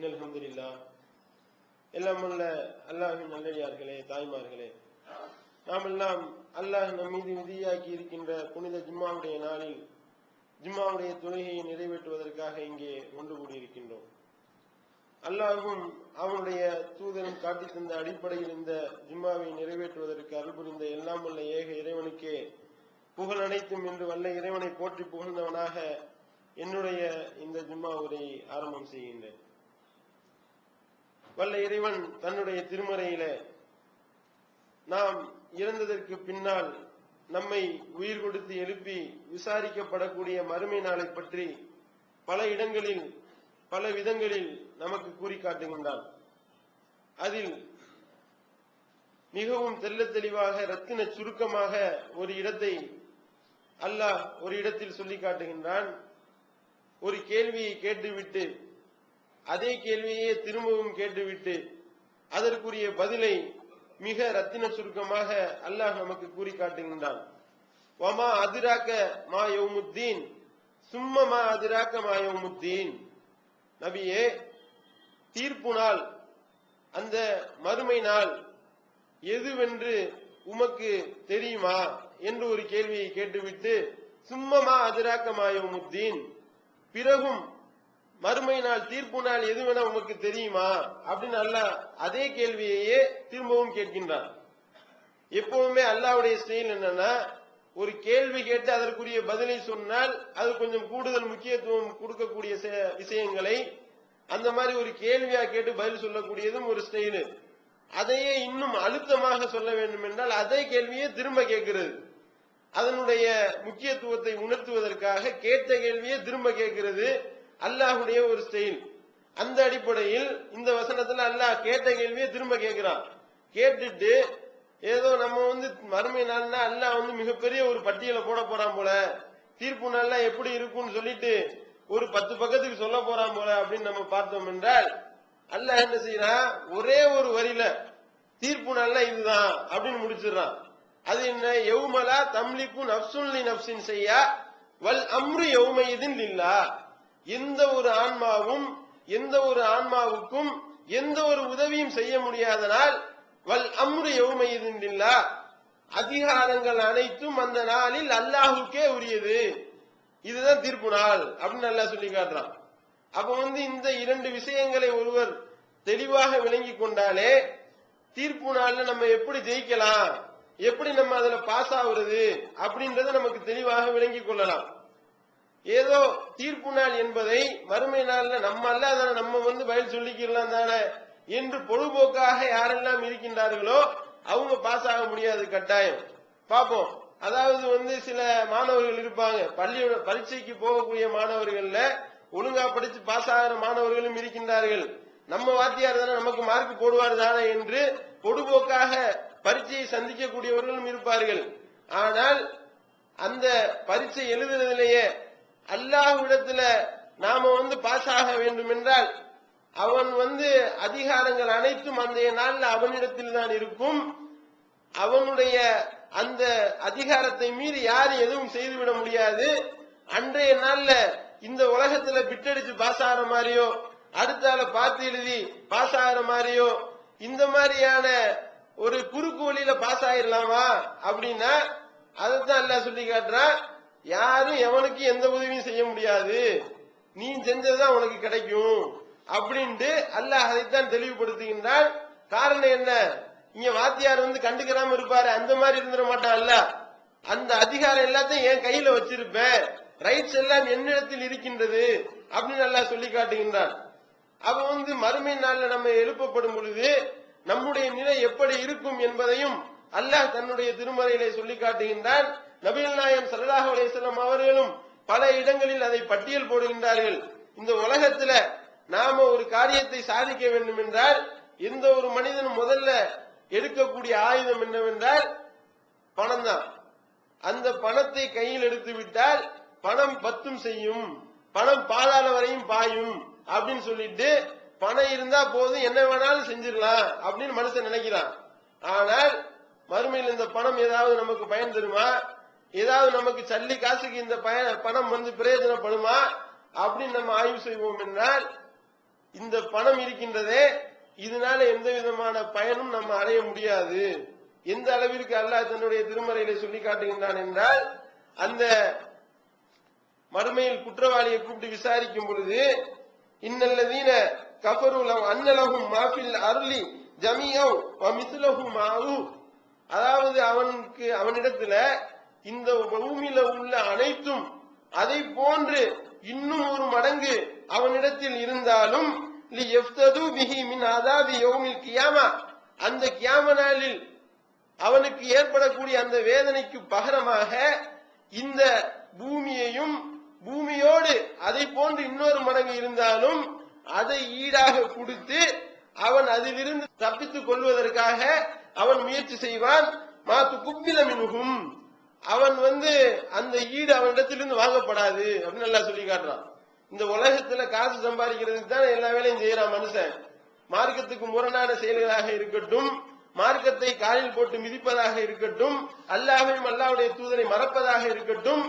அல்ஹம்துலில்லாஹ். எல்லாம் உள்ள அல்லாஹ்வின் நல்லடியார்களே, தாய்மார்களே, நாம் எல்லாம் அல்லாஹ் நம் மீது விதியாக்கி இருக்கின்ற புனித ஜும்மாவுடைய நாளில் ஜும்மாவுடைய தொழுகையை நிறைவேற்றுவதற்காக இங்கே ஒன்று கூடியிருக்கின்றோம். அல்லாஹ்வும் அவனுடைய தூதரும் காட்டி தந்த அடிப்படையில் இந்த ஜும்மாவை நிறைவேற்றுவதற்கு அருள் புரிந்த எல்லாம் உள்ள ஏக இறைவனுக்கே புகழ் அனைத்தும் என்று வல்ல இறைவனை போற்றி புகழ்ந்தவனாக என்னுடைய இந்த ஜும்மா உரையை ஆரம்பம் செய்கின்றேன். வல்ல இறைவன் தன்னுடைய திருமறையில நாம் இறந்ததற்கு பின்னால் நம்மை உயிர் கொடுத்து எழுப்பி விசாரிக்கப்படக்கூடிய மறுமை நாளை பற்றி பல இடங்களில் பல விதங்களில் நமக்கு கூறி காட்டுகின்றான். அதில் மிகவும் தெள்ளத் தெளிவாக ரத்தின சுருக்கமாக ஒரு இடத்தை அல்லாஹ் ஒரு இடத்தில் சொல்லி காட்டுகின்றான். ஒரு கேள்வியை கேட்டுவிட்டு அதே கேள்வியே திரும்பவும் கேட்டுவிட்டு அதற்குரிய பதிலை மிக ரத்தின சுருக்கமாக அல்லாஹ் நமக்கு கூறி காட்டுகின்றான். வமா அதிராக்க மா யௌமுத்தீன் சும்ம மா அதிராக்க மா யௌமுத்தீன். நபியே, தீர்ப்பு நாள், அந்த மறுமை நாள் எதுவென்று உமக்கு தெரியுமா என்று ஒரு கேள்வியை கேட்டுவிட்டு சும்மமா அதிராக்க மா யௌமுத்தீன், பிறகும் மறுமை நாள் தீர்ப்பு நாள் எதுவென உமக்கு தெரியுமா அப்படின்னு அல்லாஹ் அதே கேள்வியையே திரும்பவும் கேட்கின்றான். எப்பவுமே அல்லாஹ்வுடைய ஸ்டைல் என்னன்னா, ஒரு கேள்வி கேட்டு அதற்குரிய பதிலை சொன்னால் அது கொஞ்சம் கூடுதல் முக்கியத்துவம் கொடுக்கக்கூடிய விஷயங்களை அந்த மாதிரி ஒரு கேள்வியா கேட்டு பதில் சொல்லக்கூடியதும் ஒரு ஸ்டைலு. அதையே இன்னும் அழுத்தமாக சொல்ல வேண்டும் என்றால் அதே கேள்வியே திரும்ப கேட்கிறது. அதனுடைய முக்கியத்துவத்தை உணர்த்துவதற்காக கேட்ட கேள்வியே திரும்ப கேட்கிறது அல்லாஹ்வுடைய ஒரு ஸ்டைல். அந்த அடிப்படையில் இந்த வசனத்துல அல்லாஹ் கேட்ட கேள்வியை திரும்ப கேட்கிறான். கேட்டுட்டு ஏதோ நம்ம மறுமை நாள்னா அல்லாஹ் மிகப்பெரிய ஒரு பட்டியலை போட போறான் போல, தீர்ப்பு நாள்னா எப்படி இருக்கும்னு சொல்லிட்டு ஒரு 10 பக்கத்துக்கு சொல்ல போறான் போல அப்படின்னு நம்ம பார்த்தோம் என்றால், அல்லாஹ் என்ன செய்யறான், ஒரே ஒரு வரியில தீர்ப்பு நாள்னா இதுதான் அப்படின்னு முடிச்சிடறான். அது என்ன, யௌமலா தம்லிக்கு நஃப்சுன் லி நஃப்சின் செய்யா வல் அம்ரு யௌமையிதின் லில்லாஹ். எந்த ஒரு ஆன்மாவும் எந்த ஒரு ஆன்மாவுக்கும் எந்த ஒரு உதவியும் செய்ய முடியாதனால் வல் அம்ரு யௌமையிதின் லில்லாஹ், அதிகாரங்கள் அனைத்தும் அந்த நாளில் அல்லாஹ்வுக்கே உரியது. இதுதான் தீர்ப்பு நாள் அப்படின்னு அல்லாஹ் சொல்லி காட்டுறான். அப்ப இந்த இரண்டு விஷயங்களை ஒருவர் தெளிவாக விளங்கி கொண்டாலே தீர்ப்பு நாள்ல நம்ம எப்படி ஜெயிக்கலாம், எப்படி நம்ம அதுல பாஸ் ஆகுறது அப்படின்றத நமக்கு தெளிவாக விளங்கி கொள்ளலாம். ஏதோ தீர்ப்பு நாள் என்பதை மறுமை நாள்ல நம்ம அல்ல நம்ம பதில் சொல்லிக்கலாம் தானே என்று பொழுதுபோக்காக யாரெல்லாம் இருக்கின்றார்களோ அவங்க பாஸ் ஆக முடியாது, கட்டாயம். பாப்போம். அதாவது சில மாணவர்கள் இருப்பாங்க, பள்ளியோட பரீட்சைக்கு போகக்கூடிய மாணவர்கள்ல ஒழுங்கா படிச்சு பாஸ் ஆகிற மாணவர்களும் இருக்கின்றார்கள். நம்ம வாத்தியார் தானே நமக்கு மார்க் போடுவார் தானே என்று பொடுபோக்காக பரீட்சையை சந்திக்கக்கூடியவர்களும் இருப்பார்கள். ஆனால் அந்த பரீட்சை எழுதுறதிலேயே அல்லாஹ்விடத்துல நாம பாஸ் ஆக வேண்டும் என்றால் அவன் அதிகாரங்கள் அனைத்தும் அன்றைய நாள்ல அவனிடத்தில் தான் இருக்கும். அவனுடைய அந்த அதிகாரத்தை மீறி யாரும் எதுவும் செய்துவிட முடியாது. அன்றைய நாள்ல இந்த உலகத்துல பிட்டடிச்சு பாஸ் ஆகிற மாதிரியோ அடுத்தால பார்த்து எழுதி பாஸ் ஆகிற மாதிரியோ இந்த மாதிரியான ஒரு குறுக்கு வழியில பாஸ் ஆயிடலாமா அப்படின்னா அதைத்தான் அல்லாஹ் சொல்லி காட்டுறான். யாரும் எவனுக்கு எந்த உதவியும் செய்ய முடியாது, நீ செஞ்சதுதான் உனக்கு கிடைக்கும் அப்படின்ட்டு அல்லாஹ் அதைத்தான் தெளிவுபடுத்துகின்றான். காரணம் என்ன, இங்க வாத்தியார் கண்டுக்கிறாம இருப்பாரு, அந்த மாதிரி இருந்துட மாட்டான். அல்ல, அந்த அதிகாரம் எல்லாத்தையும் என் கையில வச்சிருப்பேன், ரைட்ஸ் எல்லாம் என்னிடத்தில் இருக்கின்றது அப்படின்னு அல்லாஹ் சொல்லி காட்டுகின்றான். அப்ப மறுமை நாள்ல நம்ம எழுப்பப்படும் பொழுது நம்முடைய நிலை எப்படி இருக்கும் என்பதையும் அல்லாஹ் தன்னுடைய திருமறையிலே சொல்லி காட்டுகின்றான். நபிகள் நாயகம் ஸல்லல்லாஹு அலைஹி வஸல்லம் அவர்களும் பல இடங்களில் அதை பட்டியல் போடுகின்றார்கள். இந்த உலகத்துல நாம ஒரு காரியத்தை சாதிக்க வேண்டும் என்றால் எந்த ஒரு மனிதனும் முதல்ல எடுக்கக்கூடிய ஆயுதம் என்னவென்றால் பணம் தான். அந்த பணத்தை கையில் எடுத்து விட்டால் பணம் பத்தும் செய்யும், பணம் பாதாள வரையும் பாயும் அப்படின்னு சொல்லிட்டு பணம் இருந்தா போதும் என்ன வேணாலும் செஞ்சிடலாம் அப்படின்னு மனுஷன் நினைக்கிறான். ஆனால் மறுமையில் இந்த பணம் ஏதாவது நமக்கு பயன் தருமா, ஏதாவது நமக்கு சல்லி காசுக்கு இந்த பணம் பிரயோஜனப்படுமா அப்படின்னு நம்ம ஆய்வு செய்வோம் என்றால் இந்த பணம் இருக்கின்றதே இதனால எந்த விதமான பயனும் நம்ம அடைய முடியாது. எந்த அளவிற்கு அல்லாஹ் தன்னுடைய திருமறையில சொல்லி காட்டுகின்றான் என்றால், அந்த மறுமையில் குற்றவாளியை கூப்பிட்டு விசாரிக்கும் பொழுது, இன்னல்லதீன கஃபரு லவ் அன்னலஹும் மாஃபில் அர்லி ஜமீஅன் வ மிஸ்லஹு மாஹு, அதாவது அவனிடத்துல இந்த பூமியில உள்ள அனைத்தும் அதை போன்று இன்னும் ஒரு மடங்கு அவனிடத்தில் இருந்தாலும் லியஃப்தது பிஹி மின் அஸாபி யௌமில் கியாமா, அந்த கியாம நாளில் அவனுக்கு ஏற்படக்கூடிய அந்த வேதனைக்கு பகரமாக இந்த பூமியையும் பூமியோடு அதை போன்று இன்னொரு மடங்கு இருந்தாலும் அதை ஈடாக கொடுத்து அவன் அதிலிருந்து தப்பித்துக் கொள்வதற்காக அவன் முயற்சி செய்வான். மாத்து குப்பில மின்ஹும், அவன் அந்த ஈடு அவனிடத்திலிருந்து வாங்கப்படாது அப்படின்னு நல்லா சொல்லி காட்டுறான். இந்த உலகத்துல காசு சம்பாதிக்கிறதுக்கு தான் எல்லா வேலையும் செய்யறான் மனுஷன். மார்க்கத்துக்கு முரணான செயல்களாக இருக்கட்டும், மார்க்கத்தை காலில் போட்டு மிதிப்பதாக இருக்கட்டும், அல்லாஹ்வையும் அல்லாஹ்வுடைய தூதரை மறப்பதாக இருக்கட்டும்,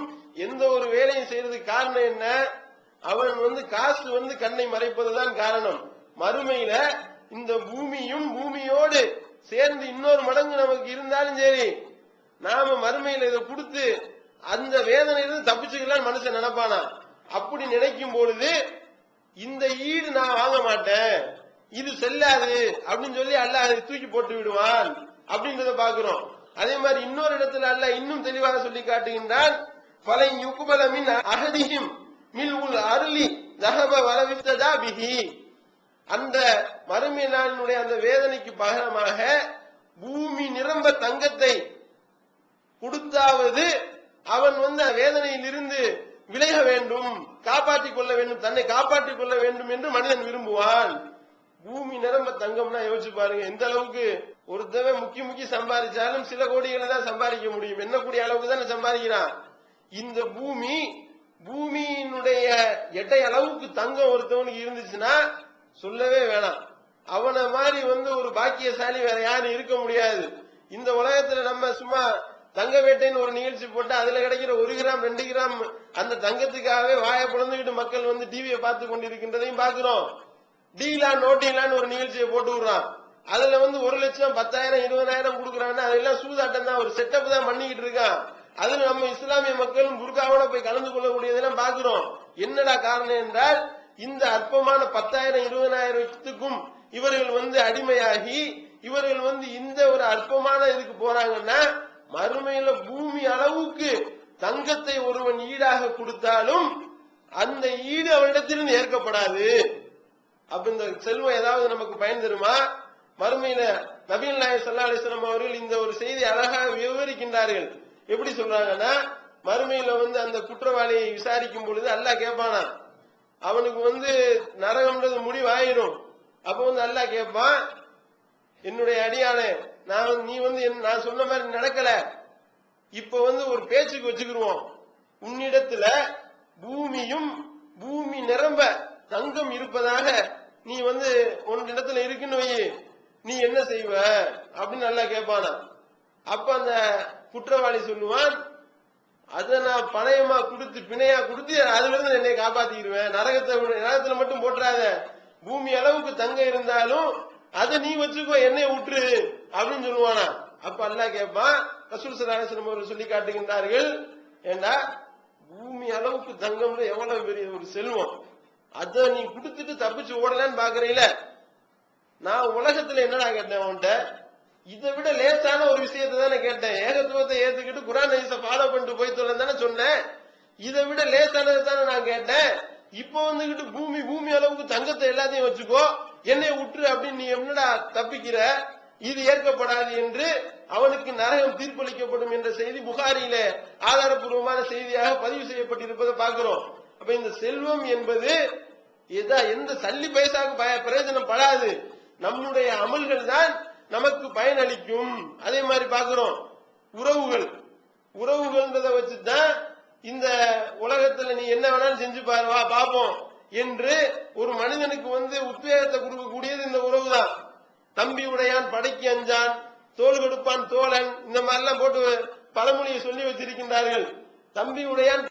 எந்த ஒரு வேலையும் செய்யறதுக்கு காரணம் என்ன? அவன் காசு கண்ணை மறைப்பதுதான் காரணம். மறுமையில இந்த பூமியும் பூமியோடு சேர்ந்து இன்னொரு மடங்கு நமக்கு இருந்தாலும் சரி, நாம மறுமையில இதை கொடுத்து அந்த வேதனையிலிருந்து தப்பிச்சுக்கலாம் மனுஷன் நினைப்பானா. அப்படி நினைக்கும் பொழுது இந்த ஈடு நான் வாங்க மாட்டேன், இது செல்லாது அப்படின்னு சொல்லி அல்லாஹ் அதை தூக்கி போட்டு விடுவான் அப்படின்றத பாக்குறோம். அதே மாதிரி இன்னொரு இடத்துல அல்லாஹ் இன்னும் தெளிவாக சொல்லி காட்டுகின்றான், ஃபலை யுக்பல மின் அஹதிஹிம் மில்உல் அர்லி ذهب வரவித்ததா பிஹி, அந்த மறுமை நாளினுடைய அந்த வேதனைக்கு பகரமாக பூமி நிரம்ப தங்கத்தை கொடுத்தாவது அவன் வேதனையில் இருந்து விலக வேண்டும், காப்பாற்றிக் கொள்ள வேண்டும், தன்னை காப்பாற்றிக் கொள்ள வேண்டும் என்று மனிதன் விரும்புவான். பூமி நிரம்ப தங்கம்னா யோசிச்சு பாருங்க, எந்த அளவுக்கு ஒருத்தவன் முக்கி சம்பாதிச்சாலும் சில கோடிகளை தான் சம்பாதிக்க முடியும், எண்ணக்கூடிய அளவுக்கு தான் சம்பாதிக்கிறான். இந்த பூமியினுடைய எட்டை அளவுக்கு தங்கம் ஒருத்தவனுக்கு இருந்துச்சுன்னா சொல்லவே வேணாம். அவனை மாதிரி ஒரு பாக்கியசாலி வேற யாரும் இருக்க முடியாது. இந்த உலகத்துல நம்ம சும்மா தங்க வேட்டைன்னு ஒரு நிகழ்ச்சி போட்டா அதுல கிடைக்கிற 1 கிராம் 2 கிராம் அந்த தங்கத்துக்காகவே வாயை பிளந்துகிட்டு மக்கள் டிவியை பார்த்து கொண்டிருக்கின்றதையும் பாக்குறோம். டீலா நோட்டீலான்னு ஒரு நிகழ்ச்சியை போட்டு விடுறான். அதுல 1 லட்சம் 10,000 20,000 கொடுக்குறான்னு அதெல்லாம் சூதாட்டம் தான், ஒரு செட்டப் தான் பண்ணிக்கிட்டு இருக்கான். அதுல நம்ம இஸ்லாமிய மக்களும் புர்காவோட போய் கலந்து கொள்ளக்கூடியதெல்லாம் பாக்குறோம். என்னடா காரணம் என்றால், இந்த அற்பமான 10,000 20,000த்துக்கும் இவர்கள் அடிமையாகி இவர்கள் இந்த ஒரு அற்பமான இதுக்கு போறாங்கன்னா, மறுமையில பூமி அளவுக்கு தங்கத்தை ஒருவன் ஈடாக கொடுத்தாலும் அந்த ஈடு அவனிடத்திலிருந்து ஏற்கப்படாது. அப்ப இந்த செல்வம் ஏதாவது நமக்கு பயன் தருமா? மறுமையில நபிகள் நாயகம் ஸல்லல்லாஹு அலைஹி வஸல்லம் அவர்கள் இந்த ஒரு செய்தி அழகாக விவரிக்கின்றார்கள். எப்படி சொல்றாங்கன்னா, மறுமையில அந்த குற்றவாளியை விசாரிக்கும் பொழுது அல்லாஹ் கேட்பானா, அவனுக்கு நரகம்ன்றது முடிவாயிரும். அப்ப அல்லாஹ் கேட்பான், என்னுடைய அடியானே, நீ நான் சொன்ன மாதிரி நடக்கல, இப்ப ஒரு பேச்சுக்கு வச்சுக்கிருவோம், உன்னிடத்துல பூமியும் பூமி நிரம்ப தங்கம் இருப்பதாக நீ உன்னிடத்துல இருக்குன்னு வை, நீ என்ன செய்வ அப்படின்னு நல்லா கேட்பானா. அப்ப அந்த குற்றவாளி சொல்லுவான், அத நான் பணயமா கொடுத்து பிணையா கொடுத்து அதுல இருந்து என்னை காப்பாத்திடுவேன், நரகத்துல மட்டும் போட்டுறாத, பூமி அளவுக்கு தங்க இருந்தாலும் அதை நீ வச்சுக்கோ, என்னை விட்டுரு அப்படின்னு சொல்லுவானா. அப்ப அல்லாஹ் கேட்பான், ரசூல் ஸல்லல்லாஹு அலைஹி வஸல்லம் அவர்கள் சொல்லி காட்டுகின்றார்கள், ஏண்டா பூமி அளவுக்கு தங்கம்ல எவ்வளவு பெரிய ஒரு செல்வம், அத நீ கொடுத்துட்டு தப்பிச்சு ஓடலான்னு பாக்குறீல, நான் உலகத்துல என்னடா கேட்டேன் உன்கிட்ட, இதை விட லேசான ஒரு விஷயத்தை தானே கேட்டேன், ஏகத்துவத்தை ஏத்துக்கிட்டு குர்ஆன் ஹதீஸை ஃபாலோ பண்ணிட்டு போய் சொல்லன்னு தானே சொன்னேன், இதை விட லேசானது தானே நான் கேட்டேன். இப்போ பூமி அளவுக்கு தங்கத்தை எல்லாத்தையும் வச்சுக்கோ, என்னை விட்டுரு அப்படின்னு நீ என்னடா தப்பிக்கிற, இது ஏற்கப்படாது என்று அவனுக்கு நரகம் தீர்ப்பளிக்கப்படும் என்ற செய்தி புகாரியில ஆதாரப்பூர்வமான செய்தியாக பதிவு செய்யப்பட்டிருப்பதை பார்க்கிறோம். அப்ப இந்த செல்வம் என்பது எந்த சல்லி பைசாக்கு பிரயோஜனம் படாது, நம்முடைய அமல்கள் தான் நமக்கு பயனளிக்கும். அதே மாதிரி பார்க்கிறோம், உறவுகள்ன்றதை வச்சுதான் இந்த உலகத்துல நீ என்ன வேணாலும் செஞ்சு பாருவா பாப்போம் என்று ஒரு மனிதனுக்கு உத்வேகத்தை கொடுக்கக்கூடியது இந்த உறவு தான். தம்பி உடையான் படைக்கு அஞ்சான், தோல் கொடுப்பான் தோழன், இந்த மாதிரிலாம் போட்டு பழமொழியை சொல்லி வச்சிருக்கின்றார்கள். தம்பி உடையான்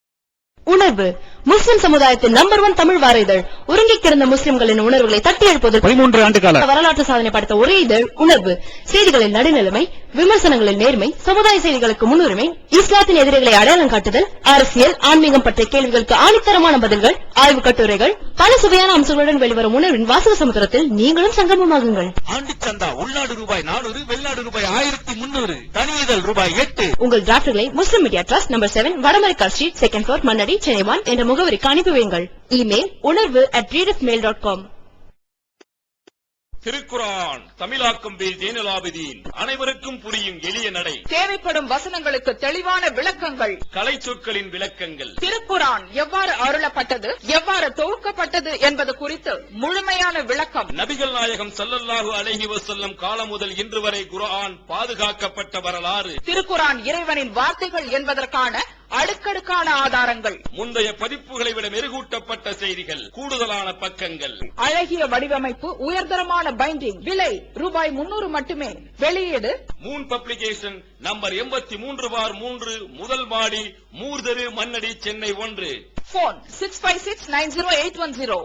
உணவு முஸ்லிம் சமுதாயத்தின் நம்பர் 1 தமிழ் வார இதழ். உறங்கி கிடந்த முஸ்லிம்களின் உணர்வுகளை தட்டி எழுப்பதில் 13 ஆண்டு கால வரலாற்று சாதனை படைத்த ஒரே இதழ் உணர்வு. செய்திகளின் நடுநிலைமை, விமர்சனங்களில் நேர்மை, சமுதாய செய்திகளுக்கு முன்னுரிமை, இஸ்லாத்தின் எதிரிகளை அடையாளம் காட்டுதல், அரசியல், ஆன்மீகம் பற்றிய கேள்விகளுக்கு ஆணித்தரமான பதில்கள், ஆய்வு கட்டுரைகள், பல சுவையான அம்சங்களுடன் வெளிவரும் உணர்வின் வாசக சமுத்திரத்தில் நீங்களும் சங்கமமாகுங்கள். ஆண்டு சந்தா உள்நாடு ரூபாய் 400, வெளிநாடு ரூபாய் 1300, தனி இதழ் ரூபாய் 8. உங்கள் டிராப்ட்களை Muslim media trust number 7 Vadamaraikkal street 2nd floor Mannadi Chennai 1 என்ற முகவரிக்கு அனுப்பி வையுங்கள். Email unarvu@readofmail.com. திருக்குரான் தமிழாக்கம் ஜெயினுலாபிதீன். அனைவருக்கும் புரியும் எளிய நடை. தேவைப்படும் வசனங்களுக்கு தெளிவான விளக்கங்கள். கலை சொற்களின் விளக்கங்கள். திருக்குரான் எவ்வாறு அருளப்பட்டது, எவ்வாறு தொகுக்கப்பட்டது என்பது குறித்து முழுமையான விளக்கம். நபிகள் நாயகம் ஸல்லல்லாஹு அலைஹி வஸல்லம் காலம் முதல் இன்று வரை குர்ஆன் பாதுகாக்கப்பட்ட வரலாறு. திருக்குரான் இறைவனின் வார்த்தைகள் என்பதற்கான அடுக்கடுக்கான ஆதாரங்கள். முந்தைய பதிப்புகளை விட மெருகூட்டப்பட்ட செய்திகள், கூடுதலான பக்கங்கள், அழகிய வடிவமைப்பு, உயர்தரமான பைண்டிங். விலை ரூபாய் 300 மட்டுமே. வெளியீடு மூன் பப்ளிகேஷன் நம்பர் 83/3, முதல் மாடி, மூர்தரு, மண்ணடி, சென்னை 1. போன் 65690810.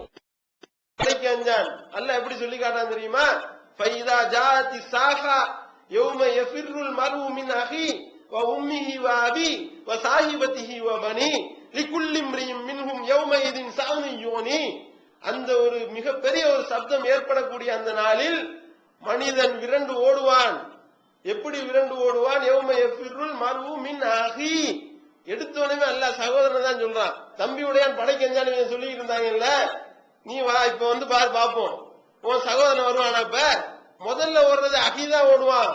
அல்லாஹ் எப்படி சொல்லி காட்டான் தெரியுமா? ஃபைதா ஜாத்தி சாஹா யௌம யஃபிருல் மர்உ மின் அஹி வ உம்மிஹி வ அபி வ சாஹிபதிஹி வ பனி லிகுல்லி இம்ரியின் மின்ஹும் யௌமஇதின் ஸஅனுன் யுனி. அந்த ஒரு மிகப்பெரிய ஒரு சப்தம் ஏற்படக்கூடிய அந்த நாளில் மனிதன் விரண்டு ஓடுவான். எப்படி விரண்டு ஓடுவான்? யௌம யஃபிருல் மர்உ மின் அஹி. எடுத்தோனே அல்லாஹ் சகோதரன் தான் சொல்றான். தம்பியுடையான் படைக்கஞ்சான்னு சொல்லிட்டு இருந்தாங்கல்ல, நீ வா இப்ப வந்து பாப்போம், உன் சகோதரன் வருவான். அப்ப முதல்ல ஓடுறது அகிதான் ஓடுவான்.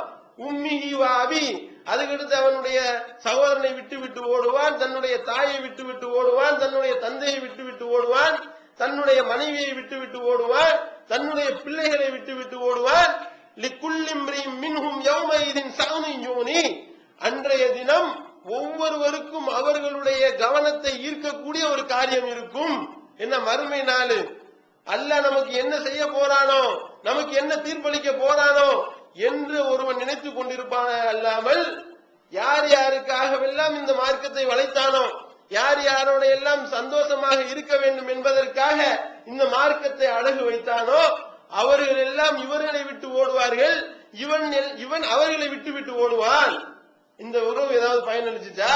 உம்மிஹி வ அபி, அதுக்கடுத்து அவனுடைய சகோதரனை விட்டு விட்டு ஓடுவான், தன்னுடைய தாயை விட்டு விட்டு ஓடுவான், தன்னுடைய தந்தையை விட்டு விட்டு ஓடுவான், தன்னுடைய மனைவியை விட்டு விட்டு ஓடுவான், தன்னுடைய பிள்ளைகளை விட்டு விட்டு ஓடுவான். லிகுல்லி இம்ரியின் மின்ஹும் யௌமஇதின் ஸஅனுன் யுனி. அன்றைய தினம் ஒவ்வொருவருக்கும் அவர்களுடைய கவனத்தை ஈர்க்கக்கூடிய ஒரு காரியம் இருக்கும். என்ன மறுமை நாள், அல்லாஹ் நமக்கு என்ன செய்ய போறானோ, நமக்கு என்ன தீர்ப்பளிக்க போறானோ என்று ஒருவன் நினைத்துக் கொண்டிருப்பான அல்லாமல், யார் யாருக்காகவெல்லாம் இந்த மார்க்கத்தை வளைத்தானோ, யார் யாரோட எல்லாம் சந்தோஷமாக இருக்க வேண்டும் என்பதற்காக இந்த மார்க்கத்தை அழகு வைத்தானோ, அவர்கள் எல்லாம் இவர்களை விட்டு ஓடுவார்கள், இவன் அவர்களை விட்டு விட்டு ஓடுவான். இந்த உறவு ஏதாவது பயனளிச்சுச்சா?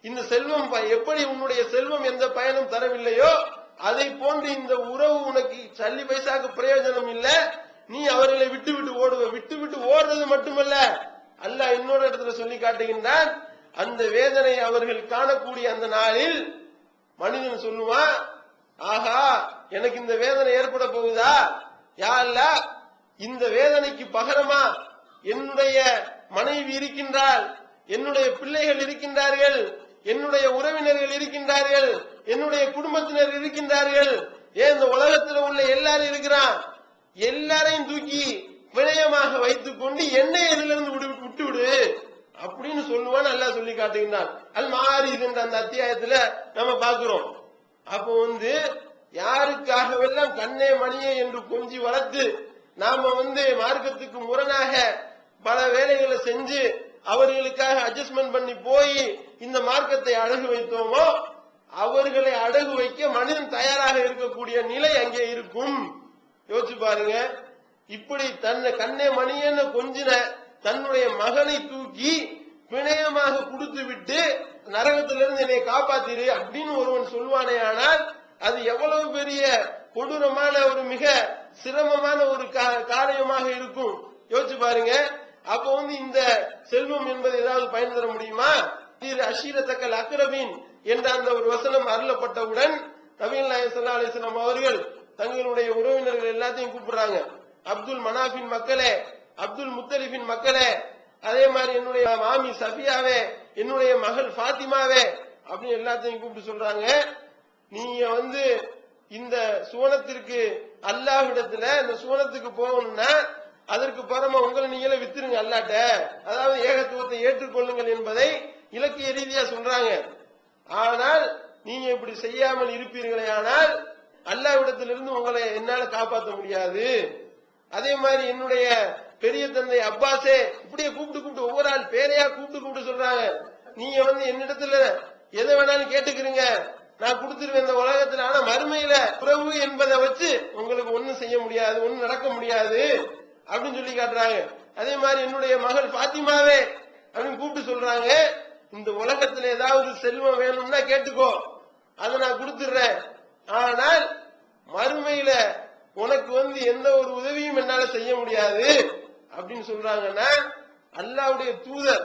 இந்த செல்வம் எப்படி உன்னுடைய செல்வம் எந்த பயனும் தரவில்லையோ அதை போன்று இந்த உறவு உனக்கு சல்லி பைசாக்கு பிரயோஜனம் இல்ல. நீ அவர்களை விட்டு விட்டு ஓடுவ. விட்டு விட்டு ஓடுறது மட்டுமல்ல, அல்லாஹ் இன்னொரு இடத்துல சொல்லி காட்டுகின்றான், அந்த வேதனை அவர்கள் காணக்கூடிய அந்த நாளில் மனிதன் சொல்லுவான், ஆஹா எனக்கு இந்த வேதனை ஏற்பட போகுதா, யா அல்லாஹ் இந்த வேதனைக்கு பகரமா என்னுடைய மனைவி இருக்கின்றாள், என்னுடைய பிள்ளைகள் இருக்கின்றார்கள், என்னுடைய உறவினர்கள் இருக்கின்றார்கள், என்னுடைய குடும்பத்தினர் இருக்கின்றார்கள், ஏன் இந்த உலகத்தில் உள்ள எல்லாரும் இருக்கிறான், எல்லாரையும் தூக்கி வினயமாக வைத்துக் கொண்டு என்னை இதிலிருந்து விட்டு விடு அப்படின்னு சொல்லுவான். அல்லாஹ் சொல்லி காட்டுகின்றான். அல் மாரித் என்ற அந்த அத்தியாயத்துல நம்ம பார்க்கிறோம். அப்போ யாருக்காகவெல்லாம் கண்ணே மணியே என்று கொஞ்சி வளர்த்து நாம மார்க்கத்துக்கு முரணாக பல வேலைகளை செஞ்சு அவர்களுக்காக அட்ஜஸ்ட்மெண்ட் பண்ணி போய் இந்த மார்க்கத்தை அழகு வைத்தோமோ, அவர்களை அழகு வைக்க மனிதன் தயாராக இருக்கக்கூடிய நிலை அங்கே இருக்கும். யோசிச்சு பாருங்க. இப்படி தன்னை கண்ணே மணியன்னு கொஞ்சின தன்னுடைய மகனை தூக்கி பிணையமாக கொடுத்து விட்டு நரகத்திலிருந்து என்னை காப்பாத்திரு அப்படின்னு ஒருவன் சொல்வானே, ஆனால் அது எவ்வளவு பெரிய கொடூரமான ஒரு மிக சிரமமான ஒரு காரியமாக இருக்கும். யோசிச்சு பாருங்க. அப்போ இந்த செல்வம் என்பது ஏதாவது பயன் தர முடியுமா? அஷீரத்தக்கல் அக்ரபின் என்ற அந்த ஒரு வசனம் அருளப்பட்டவுடன் நபிகள் நாயகம் ஸல்லல்லாஹு அலைஹி வஸல்லம் அவர்கள் தங்களுடைய உறவினர்கள் எல்லாத்தையும் கூப்பிடுறாங்க. அப்துல் மனாஃபின் மக்களே, அப்துல் முத்தலிஃபின் மக்களே, அதே மாதிரி என்னுடைய மாமி சஃபியாவே, என்னுடைய மகள் ஃபாத்திமாவே அப்படின்னு எல்லாத்தையும் கூப்பிட்டு சொல்றாங்க, நீங்க இந்த சுவனத்திற்கு அல்லாஹ்விடத்துல இந்த சுவனத்துக்கு போகணும்னா அதற்கு பரம உங்களை நீங்களே வித்துருங்க அல்லாட்ட, அதாவது ஏகத்துவத்தை ஏற்றுக்கொள்ளுங்கள் என்பதை இலக்கிய ரீதியா சொல்றாங்க. ஆனால் நீங்க இப்படி செய்யாமல் இருப்பீர்களே, ஆனால் அல்லாஹ்விடத்திலிருந்து உங்களை என்னால காப்பாற்ற முடியாது. அதே மாதிரி என்னுடைய பெரிய தந்தை அப்பாஸே, இப்படியே கூப்பிட்டு ஒவ்வொரு ஆள் பேரையா கூப்பிட்டு சொல்றாங்க, நீங்க என்னிடத்துல எதை வேணாலும் கேட்டுக்கிறீங்க, நான் கொடுத்துருவேன் இந்த உலகத்துல. ஆனா மறுமையில உறவு என்பதை வச்சு உங்களுக்கு ஒண்ணும் செய்ய முடியாது, ஒண்ணும் நடக்க முடியாது அப்படின்னு சொல்லி காட்டுறாங்க. அதே மாதிரி என்னுடைய மகள் பாத்திமாவே அப்படின்னு கூப்பிட்டு சொல்றாங்க, இந்த உலகத்துல ஏதாவது செல்வம் வேணும்னா கேட்டுக்கோ, அதை நான் கொடுத்துடுறேன். ஆனால் மறுமையில உனக்கு எந்த ஒரு உதவியும் என்னால செய்ய முடியாது அப்படின்னு சொல்றாங்கன்னா, அல்லாஹ்வுடைய தூதர்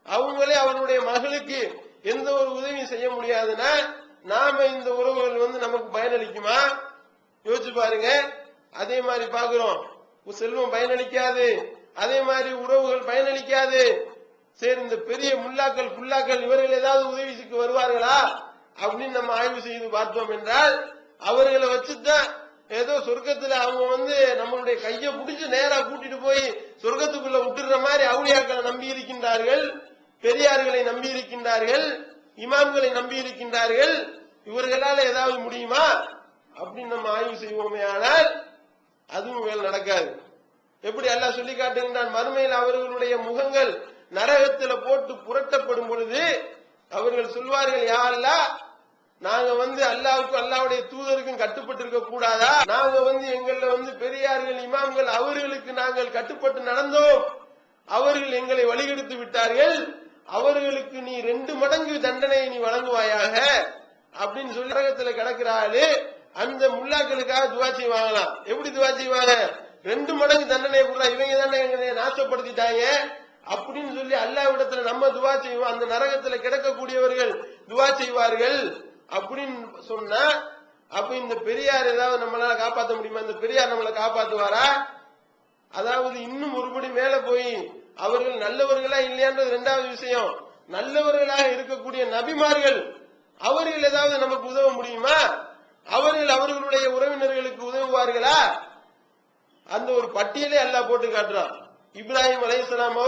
அவங்களே அவருடைய மகளுக்கு எந்த ஒரு உதவியும் செய்ய முடியாதுன்னா நாம இந்த உறவுகள் நமக்கு பயனளிக்குமா? யோசிச்சு பாருங்க. அதே மாதிரி பாக்குறோம், செல்வம் பயனளிக்காது, அதே மாதிரி உறவுகள் பயனளிக்காது. சரி, இந்த பெரிய முல்லாக்கள் புல்லாக்கள் இவர்கள் ஏதாவது உதவிக்கு வருவார்களா அப்படின்னு நம்ம ஆய்வு செய்து பார்த்தோம் என்றால், அவர்களை வச்சுதான் ஏதோ சொர்க்கத்துல அவங்க நம்மளுடைய கையை பிடிச்சு நேரா கூட்டிட்டு போய் சொர்க்கத்துக்குள்ள விட்டுற மாதிரி அவுளியாக்களை நம்பி இருக்கின்றார்கள், பெரியார்களை நம்பி இருக்கின்றார்கள், இமாம்களை நம்பி இருக்கின்றார்கள். இவர்களால ஏதாவது முடியுமா அப்படின்னு நம்ம ஆய்வு செய்வோமே, ஆனால் அதுவும் வேலை நடக்காது. எப்படி அல்லாஹ் சொல்லி காட்டுகின்றான், மறுமையில் அவர்களுடைய முகங்கள் நரகத்துல போட்டு புரட்டப்படும் பொழுது அவர்கள் சொல்வார்கள், யா அல்லாஹ், நாங்க அல்லாஹ்வுக்கும் அல்லாஹ்வுடைய தூதருக்கும் கட்டுப்பட்டு இருக்க கூடாதா? நாங்க எங்கள்ல பெரியார்கள் இமாம்கள் அவர்களுக்கு நாங்கள் கட்டுப்பட்டு நடந்தோம், அவர்கள் எங்களை வழிகெடுத்து விட்டார்கள், அவர்களுக்கு நீ 2 மடங்கு தண்டனையை நீ வழங்குவாயாக அப்படின்னு சொல்லி நரகத்துல கிடக்கிறாரு. அந்த முல்லாக்களுக்காக துவா செய்வாங்களாம். எப்படி துவா செய்வாங்க? 2 மடங்கு தண்டனை கூட இவங்க தானே எங்களை நாசப்படுத்திட்டாங்க அப்படின்னு சொல்லி அல்லாஹ்விடத்துல நம்ம துவா செய்வோம். அந்த நரகத்துல கிடக்கக்கூடியவர்கள் துவா செய்வார்கள் அப்படின்னு சொன்னா, அப்ப இந்த பெரியார் ஏதாவது நம்மளால காப்பாற்ற முடியுமா? இந்த பெரியார் நம்மளை காப்பாத்துவாரா? அதாவது இன்னும் ஒருபடி மேல போய் அவர்கள் நல்லவர்களா இல்லையான்றது 2வது விஷயம். நல்லவர்களாக இருக்கக்கூடிய நபிமார்கள் அவர்கள் ஏதாவது நமக்கு உதவ முடியுமா? அவர்கள் அவர்களுடைய உறவினர்களுக்கு உதவுவார்களா? அந்த ஒரு பட்டியலே அல்லாஹ் போட்டு காட்டுறான். இப்ராஹிம் அலைஹிஸ்ஸலாம்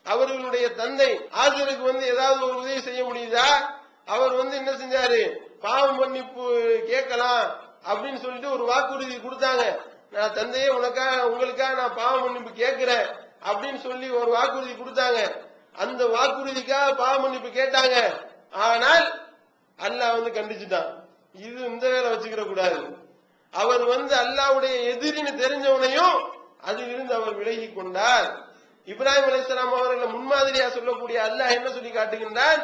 அவர்களுடைய தந்தை ஆசிருக்கு ஏதாவது ஒரு உதவி செய்ய முடியுதா? அவர் என்ன செஞ்சாரு? பாவம் மன்னிப்பு கேட்கலாம் அப்படின்னு சொல்லிட்டு ஒரு வாக்குறுதி கொடுத்தாங்க. நான் தந்தையே உங்களுக்காக நான் பாவ மன்னிப்பு கேட்கிறேன் அப்படின்னு சொல்லி ஒரு வாக்குறுதி கொடுத்தாங்க. அந்த வாக்குறுதிக்காக பாவ மன்னிப்பு கேட்டாங்க. ஆனால் அல்லாஹ் கண்டிச்சுட்டான். இது இந்த வேலை வச்சுக்கிற கூடாது. அவர் அல்லாஹ்வுடைய எதிரின்னு தெரிஞ்சவனையும் அதிலிருந்து அவர் விலகி கொண்டார். இப்ராஹிம் அலைஹிஸ்ஸலாம் அவர்களை முன்மாதிரியா சொல்லக்கூடிய அல்லாஹ் என்ன சொல்லி காட்டுகின்றார்?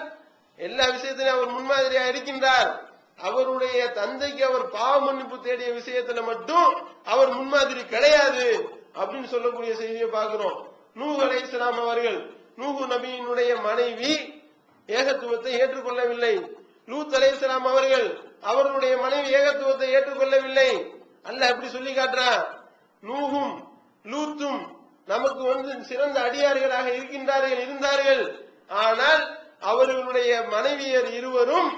எல்லா விஷயத்திலும் அவர் முன்மாதிரியா இருக்கின்றார். அவருடைய தந்தைக்கு அவர் பாவ மன்னிப்பு தேடிய விஷயத்துல மட்டும் அவர் முன்மாதிரி கிடையாது அப்படின்னு சொல்லக்கூடிய செய்தியை பார்க்கிறோம். நூஹ் அலைஹிஸ்ஸலாம் அவர்கள், நூஹ் நபியினுடைய மனைவி ஏகத்துவத்தை ஏற்றுக்கொள்ளவில்லை. லூத் அலைஹிஸ்ஸலாம் அவர்கள், அவர்களுடைய மனைவி ஏகத்துவத்தை ஏற்றுக்கொள்ளவில்லை. அல்லாஹ் எப்படி சொல்லி காட்டுறான்? நூஹும் லூத்தும் நமக்கு சிறந்த அடியார்களாக இருந்தார்கள். ஆனால் அவர்களுடைய மனைவியர் இருவரும்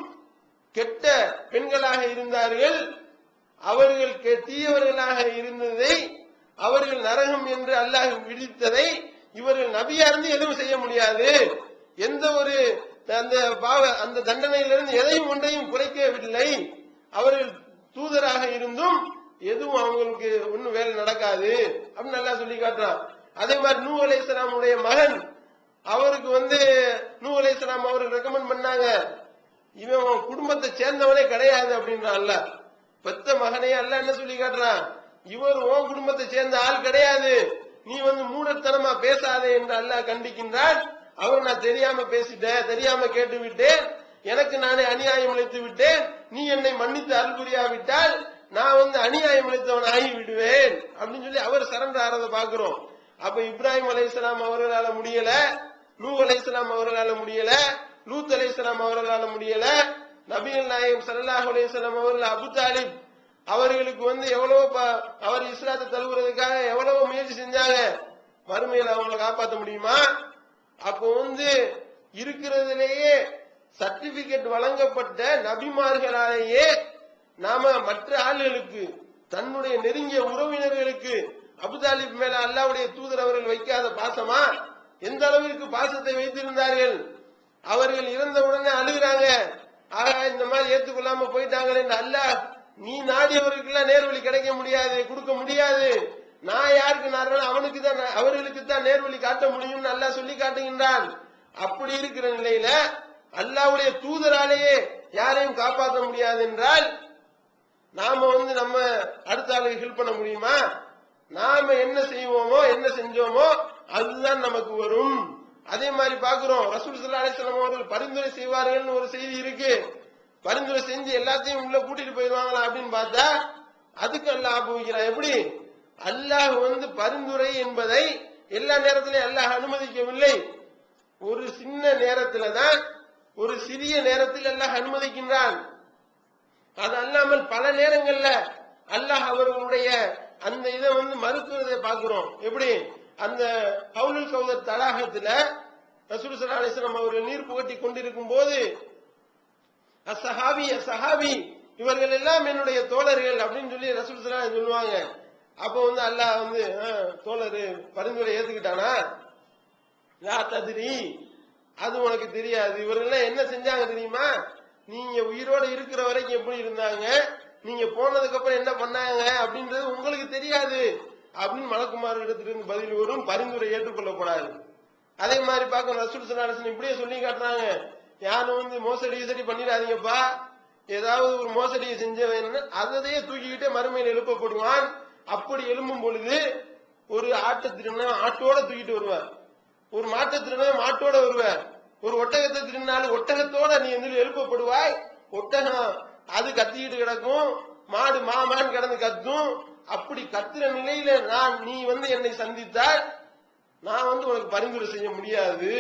கெட்ட பெண்களாக இருந்தார்கள். அவர்கள் தீயவர்களாக இருந்ததை, அவர்கள் நரகம் என்று அல்லாஹ் விதித்ததை இவர்கள் நபியா இருந்து எதுவும் செய்ய முடியாது. எந்த ஒரு அந்த தண்டனையிலிருந்து எதையும் ஒன்றையும் குறைக்கவில்லை. அவர்கள் தூதராக இருந்தும் எதுவும் அவங்களுக்கு ஒன்னும் வேலை நடக்காது அப்படின்னு நல்லா சொல்லி காட்டுறான். அதே மாதிரி நூஹ் அலைஹிஸ்ஸலாமுடைய மகன், அவருக்கு நூஹ் அலைஹிஸ்ஸலாம் அவருக்கு ரெக்கமெண்ட் பண்ணாங்க, இவன் குடும்பத்தை சேர்ந்தவனே கிடையாது அப்படின்றான் அல்லாஹ். பெத்த மகனே அல்லாஹ் என்ன சொல்லி காட்டுறான்? இவர் உன் குடும்பத்தை சேர்ந்த ஆள் கிடையாது, நீ மூடத்தனமா பேசாதே என்று அல்லாஹ் கண்டிக்கின்றான். அவர் நான் தெரியாம பேசிட்டேன், தெரியாம கேட்டு விட்டேன், எனக்கு நானே அநியாயம் இழைத்து விட்டேன், நீ என்னை மன்னித்து அருள் புரியாவிட்டால் நான் அநியாயம் இழைத்தவன் ஆகி விடுவேன் அப்படின்னு சொல்லி அவர் சரண்டர் ஆறத பாக்குறோம். அப்ப இப்ராஹிம் அலைஹிஸ்ஸலாம் அவர்களால முடியல, நூஹ் அலைஹிஸ்ஸலாம் அவர்களால முடியல, லூத் அலைஹிஸ்ஸலாம் அவர்களால முடியல. நபிகள் நாயகம் ஸல்லல்லாஹு அலைஹி வஸல்லம் அவர்கள் அபூ தாலிப் அவர்களுக்கு எவ்வளவு அவர் இஸ்லாத்தை தழுவுறதுக்காக எவ்வளவு முயற்சி செஞ்சாங்க. மறுமையில் அவங்களை காப்பாற்ற முடியுமா? அப்போ இருக்கிறதுலேயே சர்டிபிகேட் வழங்கப்பட்ட நபிமார்களாலேயே நாம மற்ற ஆளுகளுக்கு, தன்னுடைய நெருங்கிய உறவினர்களுக்கு அபூ தாலிப் மேல அல்லாஹ்வுடைய தூதர் அவர்கள் வைக்காத பாசமா? எந்த அளவிற்கு பாசத்தை வைத்திருந்தார்கள். அவர்கள் இறந்தவுடனே அழுகிறாங்க, ஆக இந்த மாதிரி ஏத்துக்கொள்ளாம போயிட்டாங்களே. அல்லாஹ், நீ நாடியவர்களுக்கு நேர்வழி கிடைக்க முடியாது, கொடுக்க முடியாது, நான் யாருக்கு நாடுறேன் அவனுக்கு தான், அவர்களுக்கு தான் நேர்வழி காட்ட முடியும் அல்லாஹ் சொல்லி காட்டுகின்றான். அப்படி இருக்கிற நிலையில அல்லாஹ்வுடைய தூதராலேயே யாரையும் காப்பாற்ற முடியாது என்றால் நாம நம்ம அடுத்த ஆளுக்கு ஹெல்ப் பண்ண முடியுமா? நாம என்ன செய்வோமோ என்ன செஞ்சோமோ அதுதான் நமக்கு வரும். அதே மாதிரி பாக்குறோம், ரசூல் ஸல்லல்லாஹு அலைஹி வஸல்லம் அவர்கள் பரிந்துரை செய்வார்கள் ஒரு செய்தி இருக்கு. பரிந்துரை செஞ்சு எல்லாத்தையும் உள்ள கூட்டிட்டு போயிடுவாங்களா அப்படின்னு பார்த்தா அதுக்கு அல்லாஹ் ஆபோகிறான். எப்படி? அல்லாஹ் பரிந்துரை என்பதை எல்லா நேரத்திலையும் அல்லாஹ் அனுமதிக்கவில்லை. ஒரு சின்ன நேரத்துல தான், ஒரு சிறிய நேரத்தில் அல்லாஹ் அனுமதிக்கின்றான். அது அல்லாமல் பல நேரங்கள்ல அல்லாஹ் அவர்களுடைய அந்த இதை மறுக்கிறதை பார்க்கிறோம். எப்படி? அந்த கவுலுல் கௌதர் தடாகத்துல ரசூல் ஸல்லல்லாஹு அலைஹி வஸல்லம் அவர்கள் நீர் புகட்டி கொண்டிருக்கும் போது அஸ்ஸஹாபி இவர்கள் எல்லாம் என்னுடைய தோழர்கள் அப்படின்னு சொல்லி ரசூல் ஸல்லல்லாஹு அலைஹி வஸல்லம் சொல்லுவாங்க. அப்ப அல்லாஹ் தோழர் பரிந்துரை ஏத்துக்கிட்டானா? லா தத்ரி, அது உனக்கு தெரியாது. இவர்கள் என்ன செஞ்சாங்க தெரியுமா? நீங்க உயிரோட இருக்கிற வரைக்கும் எப்படி இருந்தாங்க, நீங்க போனதுக்கு அப்புறம் என்ன பண்ணாங்க அப்படின்றது உங்களுக்கு தெரியாது அப்படின்னு மலக்குமார் இடத்திலிருந்து பதில் வரும். பரிந்துரை ஏற்றுக்கொள்ளப்படாது. அதே மாதிரி பார்க்க ரசூல் ஸல்லல்லாஹு அலைஹி வஸல்லம் இப்படியே சொல்லி காட்டுறாங்க, யாரும் மோசடி பண்ணிடாதீங்கப்பா. ஏதாவது ஒரு மோசடியை செஞ்சவன் அதையே தூக்கிக்கிட்டே மறுமையில் எழுப்பப்படுவான். அப்படி எழும்பும் பொழுது ஒரு ஆட்டை திருநா ஆட்டோட தூக்கிட்டு வருவார், ஒரு மாட்டை திருநா மாட்டோட வருவார், ஒரு ஒட்டகத்தை திருநாள் ஒட்டகத்தோட நீ எழுப்பப்படுவாய். ஒட்டகம் அது கத்திக்கிட்டு கிடக்கும், மாடு மாமான்னு கிடந்து கத்தும். அப்படி கத்துற நிலையில நீ என்னை சந்தித்தால் நான் உனக்கு பரிந்துரை செய்ய முடியாது.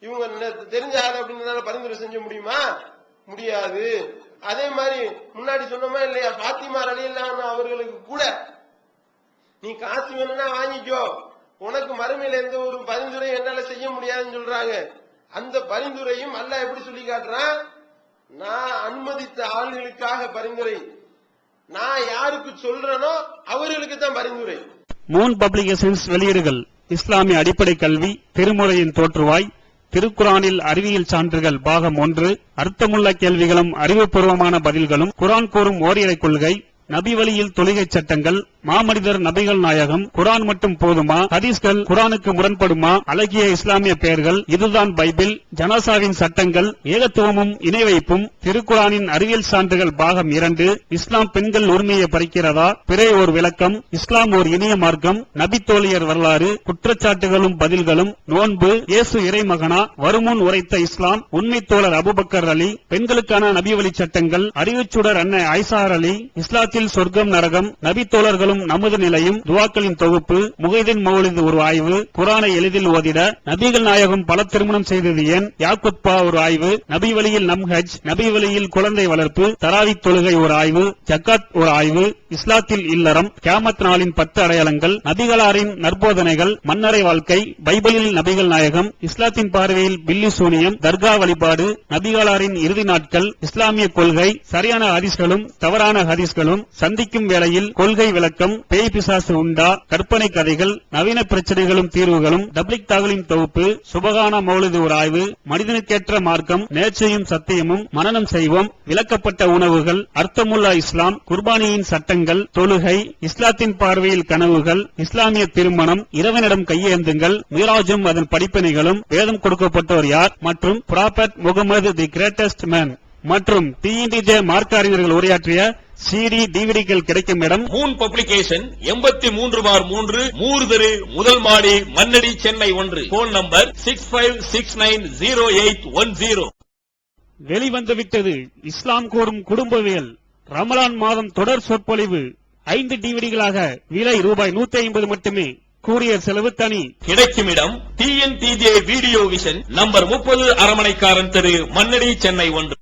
இவங்க தெரிஞ்ச ஆள் அப்படின்றதால பரிந்துரை செய்ய முடியுமா? முடியாது. அதே மாதிரி முன்னாடி சொன்னோமா இல்லையா, ஃபாத்திமா ரலியல்லாஹு அவர்களுக்கு கூட நீ காசு வேணும்னா வாங்கிக்கோ, உனக்கு மறுமையில எந்த ஒரு பரிந்துரை என்னால செய்ய முடியாதுன்னு சொல்றாங்க. அந்த பரிந்துரையும் அல்லாஹ் எப்படி சொல்லி காட்டுறான்? நான் அனுமதித்த ஆளுகளுக்காக பரிந்துரை, நான் யாருக்கு சொல்றேனோ அவர்களுக்கு தான் பரிந்துரை. மூன் பப்ளிகேஷன்ஸ் வெளியீடுகள்: இஸ்லாமிய அடிப்படை கல்வி, திருமுறையின் தோற்றுவாய், திருக்குரானில் அறிவியல் சான்றுகள் பாகம் 1, அர்த்தமுள்ள கேள்விகளும் அறிவுபூர்வமான பதில்களும், குரான் கூறும் ஓரிரை கொள்கை, நபி வழியில் தொழுகை சட்டங்கள், மாமனிதர் நபிகள் நாயகம், குரான் மட்டும் போதுமா, ஹதீஸ்கள் குரானுக்கு முரண்படுமா, அழகிய இஸ்லாமிய பெயர்கள், இதுதான் பைபிள், ஜனாசாவின் சட்டங்கள், ஏகத்துவமும் இணை வைப்பும், திருக்குரானின் அறிவியல் சான்றுகள் பாகம் 2, இஸ்லாம் பெண்கள் உரிமையை பறிக்கிறதா, பிறை ஓர் விளக்கம், இஸ்லாம் ஓர் இனிய மார்க்கம், நபி தோழியர் வரலாறு, குற்றச்சாட்டுகளும் பதில்களும், நோன்பு, இயேசு இறைமகனா, வருமுன் உரைத்த இஸ்லாம், உண்மை தோழர் அபூபக்கர் அலி, பெண்களுக்கான நபி வழி சட்டங்கள், அறிவுச்சுடர் அன்னை ஐசார் அலி, இஸ்லாத்தில் சொர்க்கம் நரகம், நபி தோழர்களும் நமது நிலையும், துவாக்களின் தொகுப்பு, முகைதீன் மௌலிது ஒரு ஆய்வு, குரானை எளிதில் ஓதிட, நபிகள் நாயகம் பல திருமணம் செய்தது ஏன், யாக்குத்பா ஒரு ஆய்வு, நபி வழியில் நம்ஹஜ், நபி வழியில் குழந்தை வளர்ப்பு, தராவி தொழுகை ஒரு ஆய்வு, ஜக்காத் ஒரு ஆய்வு, இஸ்லாத்தில் இல்லறம், கியாமத் நாளின் 10 அடையாளங்கள், நபிகளாரின் நற்போதனைகள், மன்னரை வாழ்க்கை, பைபிளில் நபிகள் நாயகம், இஸ்லாத்தின் பார்வையில் பில்லி சூனியம், தர்கா வழிபாடு, நபிகளாரின் இறுதி நாட்கள், இஸ்லாமிய கொள்கை, சரியான ஹதீஸ்களும் தவறான ஹதீஸ்களும், சந்திக்கும் வேளையில் கொள்கை விளக்கம், பேய் பிசாசு உண்டா, கற்பனை கதைகள், நவீன பிரச்சனைகளும் தீர்வுகளும், தப்லிக் தாகலின் தொகுப்பு, சுபகான மௌலிது ஒரு ஆய்வு, மனிதனுக்கேற்ற மார்க்கம், நேர்ச்சையும் சத்தியமும், மனனம் செய்வோம், விளக்கப்பட்ட உணவுகள், அர்த்தமுல்லா இஸ்லாம், குர்பானியின் சட்டங்கள், தொழுகை, இஸ்லாத்தின் பார்வையில் கனவுகள், இஸ்லாமிய திருமணம், இறைவனிடம் கையேந்துங்கள், மிராஜும் அதன் படிப்பினைகளும், வேதம் கொடுக்கப்பட்டோர் யார், மற்றும் prophet Mohammed the greatest man மற்றும் டிஎன்டிஜே மார்க்க அறிஞர்கள் உரையாற்றிய CD டிவிடிகள் கிடைக்கும் இடம் மூன் பப்ளிகேஷன் 83/3 மூர்தரு முதல் மாடி மண்ணடி சென்னை 1. Phone number 65690810. வெளிவந்துவிட்டது இஸ்லாம் கூறும் குடும்பவியல் ரமலான் மாதம் தொடர் சொற்பொழிவு 5 டிவிடிகளாக விலை ரூபாய் 150 மட்டுமே. கூரியர் செலவு தனி. கிடைக்கும் இடம் TNTJ வீடியோ விஷன் நம்பர் 30 அரமனைக்காரன் தெரு மண்ணடி சென்னை 1.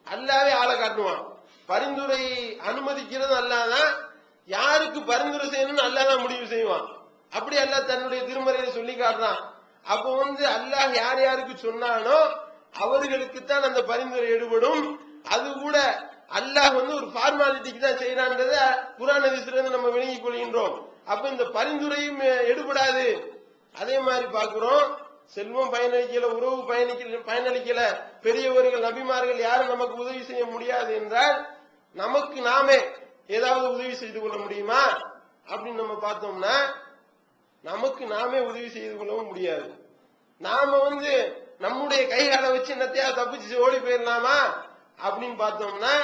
அல்லாவே ஆளை காட்டுவான். பரிந்துரை அனுமதிக்கிறது அல்லாதான், யாருக்கு பரிந்துரை செய்யணும்னு அல்லாதான் முடிவு செய்வான். அப்படி அல்லாஹ் தன்னுடைய திருமறையை சொல்லி காட்டுறான். அப்போ அல்லாஹ் யார் யாருக்கு சொன்னானோ அவர்களுக்குத்தான் அந்த பரிந்துரை எடுபடும். அது கூட அல்லாஹ் ஒரு ஃபார்மாலிட்டிக்கு தான் செய்யறான்றத குர்ஆன் ஹதீஸ்ல இருந்து நம்ம விளங்கிக் கொள்கின்றோம். அப்ப இந்த பரிந்துரையும் எடுபடாது. அதே மாதிரி பாக்குறோம், செல்வம் பயனளிக்கல, உறவு பயனளிக்கல, பெரியவர்கள் நபிமார்கள் யாரும் நமக்கு உதவி செய்ய முடியாது என்றால் நமக்கு நாமே ஏதாவது உதவி செய்து கொள்ள முடியுமா அப்படின்னு நம்ம பார்த்தோம்னா நமக்கு நாமே உதவி செய்து கொள்ளவும் முடியாது. நாம நம்முடைய கைகால வச்சு என்னத்தையா தப்பிச்சு ஓடி போயிடலாமா அப்படின்னு பார்த்தோம்னா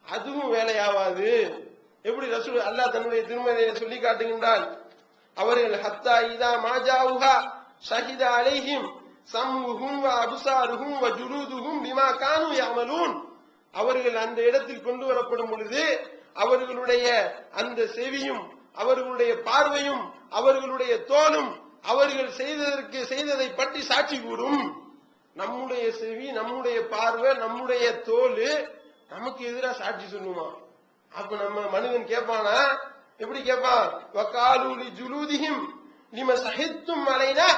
அதுவும் வேலையாவாது. எப்படி ரசூல் அல்லாஹ் தன்னுடைய திருமறையை சொல்லி காட்டுகின்றான், அவர்கள் ஹத்தா இதா மாஜாவுஹா ஷஹித அலைஹிம் சம்முஹும் வ அப்சாருஹும் வ ஜுலூதுஹும் பிமா கானூ யஅமலூன். அவர்கள் அந்த இடத்தில் கொண்டு வரப்படும் பொழுது அவர்களுடைய அந்த செவியும் அவர்களுடைய பார்வையும் அவர்களுடைய தோலும் அவர்கள் செய்ததை பற்றி சாட்சி கூறும். நம்முடைய செவி, நம்முடைய பார்வை, நம்முடைய தோல் நமக்கு எதிராக சாட்சி சொல்லுமா? அப்ப நம்ம மனிதன் கேட்பானா? எப்படி கேட்பான்? வகாலூலி ஜுலூதிஹிம் லிம ஷஹித்தும் அலைனா,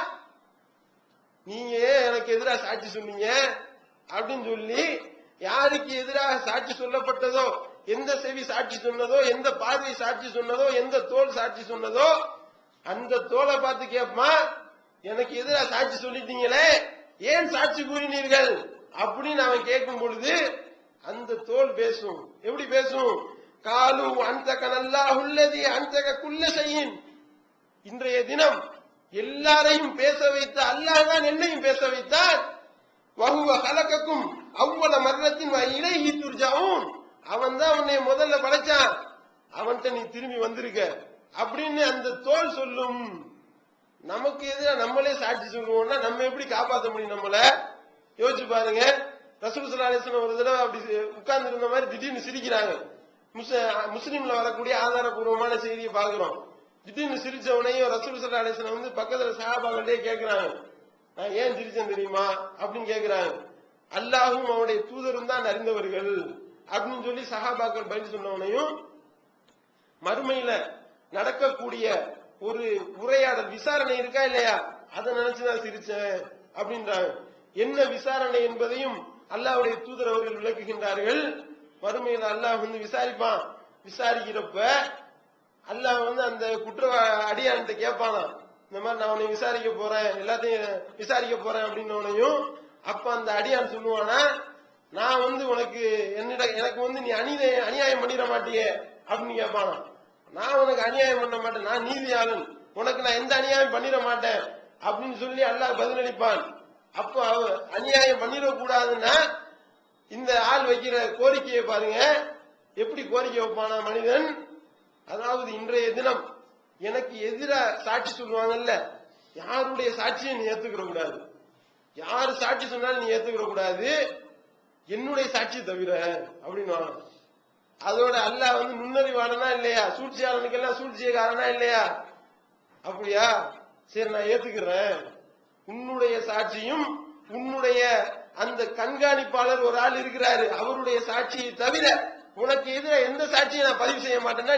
நீங்க எனக்கு எதிராக சாட்சி சொன்னீங்க அப்படின்னு சொல்லி, யாருக்கு எதிராக சாட்சி சொல்லப்பட்டதோ, எந்த செவி சாட்சி சொன்னதோ, எந்த பார்வை சாட்சி சொன்னதோ, எந்த தோல் சாட்சி சொன்னதோ, அந்த தோலை பார்த்து கேட்பா, எனக்கு எதிராக சாட்சி சொல்லிட்டீங்களே, ஏன் சாட்சி கூறினீர்கள் அப்படின்னு அவன் கேட்கும் பொழுது அந்த தோல் பேசும். எப்படி பேசும்? காலு அன்தக நல்லாஹுல்லதி அன்தக குல்ல ஷைஇன். இன்றைய தினம் எல்லாரையும் பேச வைத்த அல்லாஹ் தான் என்னையும் பேச வைத்தான். வஹுவ ஹலகக்கும் அவ்வள மர்ரத்தின் இலைஹி துர்ஜாஊன். அவன் தான் உன்னை முதல்ல படைச்சான், அவன்கிட்ட நீ திரும்பி வந்திருக்க அப்படின்னு அந்த தோல் சொல்லும். நமக்கு எதிராக நம்மளே சாட்சி சொல்லுவோம்னா நம்ம எப்படி காப்பாற்ற முடியும்? நம்மள யோசிச்சு பாருங்க. ரசூல் ஸல்லல்லாஹு அலைஹி வஸல்லம் ஒரு தடவை அப்படி உட்கார்ந்து இருந்த மாதிரி திடீர்னு சிரிக்கிறாங்க. முஸ்லிம்ல வரக்கூடிய ஆதாரபூர்வமான செய்தியை பார்க்கிறோம். திடீர்னு சிரிச்ச உடனே ரசூல் ஸல்லல்லாஹு அலைஹி வஸல்லம் வந்து பக்கத்துல சஹாபாக்களே கேட்கிறாங்க, நான் ஏன் சிரிச்சேன் தெரியுமா அப்படின்னு கேட்கிறாங்க. அல்லாஹும் அவனுடைய தூதரும் தான் அறிந்தவர்கள் அப்படின்னு சொல்லி சஹாபாக்கள் பதில் சொன்னவனையும், மறுமையில நடக்கக்கூடிய ஒரு உரையாடல் விசாரணை இருக்கா இல்லையா, அதை நினைச்சுதான் சிரிச்சேன் அப்படின்றாங்க. என்ன விசாரணை என்பதையும் அல்லாஹ்வுடைய தூதர் அவர்கள் விளக்குகின்றார்கள். மறுமையில அல்லாஹ் வந்து விசாரிப்பான். விசாரிக்கிறப்ப அல்லாஹ் வந்து அந்த குற்ற அடியான்ட்ட கேட்பானா, இந்த மாதிரி நான் உன்னை விசாரிக்க போறேன், எல்லாத்தையும் விசாரிக்க போறேன் அப்படின்னவனையும், அப்ப அந்த அடியான் சொல்லுவானா, நான் வந்து உனக்கு எனக்கு வந்து நீ அநியாயம் பண்ணிட மாட்டியே அப்படின்னு கேட்பானா. நான் உனக்கு அநியாயம் பண்ண மாட்டேன், நான் நீதியாளன், உனக்கு நான் எந்த அநியாயம் பண்ணிட மாட்டேன் அப்படின்னு சொல்லி அல்லாஹ் பதிலளிப்பான். அப்ப அநியாயம் பண்ணிடக்கூடாதுன்னா இந்த ஆள் வைக்கிற கோரிக்கையை பாருங்க, எப்படி கோரிக்கை வைப்பானா மனிதன். அதாவது இன்றைய தினம் எனக்கு எதிராக சாட்சி சொல்லுவாங்கல்ல, யாருடைய சாட்சியை நீ ஏத்துக்கிற கூடாது, யாரு சாட்சி சொன்னாலும் நீ ஏத்துக்கிற கூடாது, என்னுடைய சாட்சியை தவிர அப்படின்னு. அதோட அல்லாஹ் வந்து நுண்ணறிவாளனா இல்லையா, சூழ்ச்சியாளனுக்கு எல்லாம் சூழ்ச்சியக்காரனா இல்லையா? அப்படியா, சரி நான் ஏத்துக்கிறேன். உன்னுடைய சாட்சியும் உன்னுடைய அந்த கண்காணிப்பாளர் ஒரு ஆள் இருக்கிறாரு, அவருடைய சாட்சியை தவிர உனக்கு எதிராக எந்த சாட்சியை நான் பதிவு செய்ய மாட்டேன்னா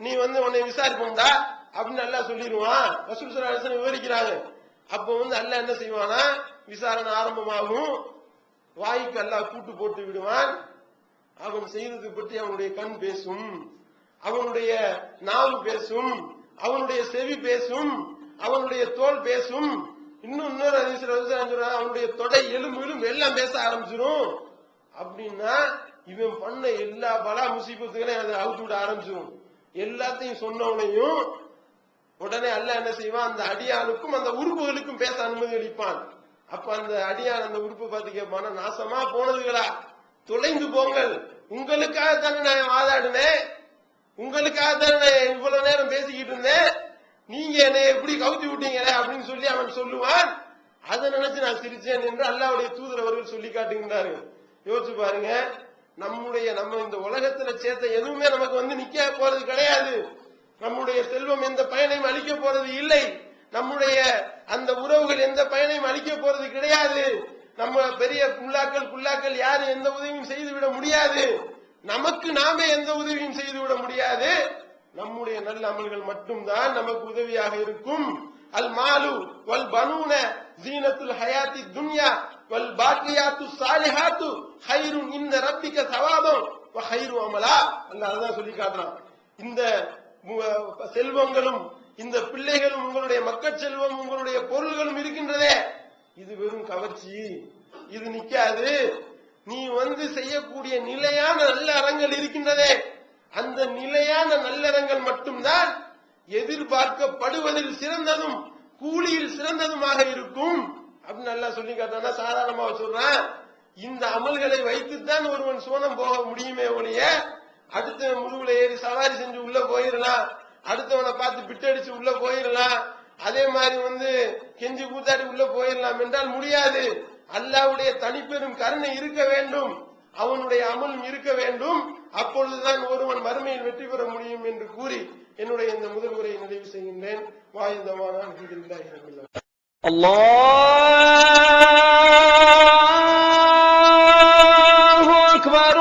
நீ வந்து உன்னை விசாரிப்போம்டா அப்படின்னு அல்லாஹ் சொல்லிடுவான். ரசூல் ஸல்லல்லாஹு அலைஹி வஸல்லம் விவரிக்கிறாங்க. அப்ப வந்து அல்லாஹ் என்ன செய்வானா, விசாரணை ஆரம்பமாகும், வாய்க்கு அல்லாஹ் கூட்டு போட்டு விடுவான். அவன் செய்தது பற்றி அவனுடைய கண் பேசும், அவனுடைய நாவு பேசும், அவனுடைய செவி பேசும், அவனுடைய தோல் பேசும். இன்னொரு அவனுடைய தொடை எலும்பு எல்லாம் பேச ஆரம்பிச்சிடும். அப்படின்னா இவன் பண்ண எல்லா பலா முசீபத்துகளையும் அதை அவுத்து விட ஆரம்பிச்சிடும். எல்லாத்தையும் சொன்னவனையும் உடனே அல்லாஹ் என்ன செய்வான், அந்த அடியானுக்கும் அந்த உறுப்புகளுக்கும் பேச அனுமதி அளிப்பான். அப்ப அந்த அடியான் அந்த உறுப்பு பார்த்து கேட்பானா, நாசமா போனதுகளா, தொலைந்து போங்கள், உங்களுக்காக தானே நான் வாதாடினேன், உங்களுக்காக தானே நான் இவ்வளவு நேரம் பேசிக்கிட்டு இருந்தேன், நீங்க என்னை எப்படி கவுத்தி விட்டீங்களே அப்படின்னு சொல்லி அவன் சொல்லுவான். அதை நினைச்சு நான் சிரிச்சேன் என்று அல்லாஹ்வுடைய தூதர் அவர்கள் சொல்லி காட்டுகின்றார்கள். யோசிச்சு பாருங்க, நம்ம இந்த உலகத்துல சேர்த்த எதுவுமே நமக்கு வந்து நிக்க போறது கிடையாது. நம்முடைய செல்வம் எந்த பயனையும் அளிக்க போறது இல்லை, நம்முடைய அந்த உறவுகள் எந்த பயனையும் அளிக்க போறது கிடையாது, நம்ம பெரிய குல்லாக்கள் யாரும் எந்த உதவியும் செய்துவிட முடியாது, நமக்கு நாமே எந்த உதவியும் செய்துவிட முடியாது. நம்முடைய நல்ல அமல்கள் மட்டும்தான் நமக்கு உதவியாக இருக்கும். அல் மாலு வல் பனூன ஜீனத்துல் ஹயாத்தி துன்யா வல் பாக்கியாத்து சாலிஹாத்து ஹைருன் இன்த ரப்பிக தவாபம் வ ஹைரு அமலா. அல்லாஹ் அதான் சொல்லி காட்டுறான். இந்த செல்வங்களும் இந்த பிள்ளைகளும் உங்களுடைய மக்கள் செல்வம் உங்களுடைய பொருள்களும் இருக்கின்றதே, இது வெறும் கவர்ச்சி, இது நிக்காது. நீ வந்து செய்யக்கூடிய நிலையான நல்ல அறங்கள் இருக்கின்றதே, அந்த நிலையான நல்லறங்கள் மட்டும்தான் எதிர்பார்க்கப்படுவதில் சிறந்ததும் கூலியில் சிறந்ததுமாக இருக்கும் அப்படின்னு நல்லா சொல்லி காட்டானா சாதாரணமா சொல்றான். இந்த அமல்களை வைத்துத்தான் ஒருவன் சோனம் போக முடியுமே ஒழிய அடுத்த முதுகுல ஏறி சவாரி செஞ்சு உள்ள போயிடலாம், அடுத்தவனை பார்த்து பிட்டடிச்சு உள்ள போயிடலாம், அதே மாதிரி கெஞ்சி கூத்தாடி உள்ள போயிடலாம் என்றால் முடியாது. அல்லாஹ்வுடைய தனிப்பெரும் கருணை இருக்க வேண்டும், அவனுடைய அமலும் இருக்க வேண்டும். அப்பொழுதுதான் ஒருவன் மறுமையில் வெற்றி பெற முடியும் என்று கூறி என்னுடைய இந்த முதல் உரையை நிறைவு செய்கின்றேன். வாயுதமான அல்ஹம்துலில்லாஹி ரப்பில் ஆலமீன். அல்லாஹு அக்பர்.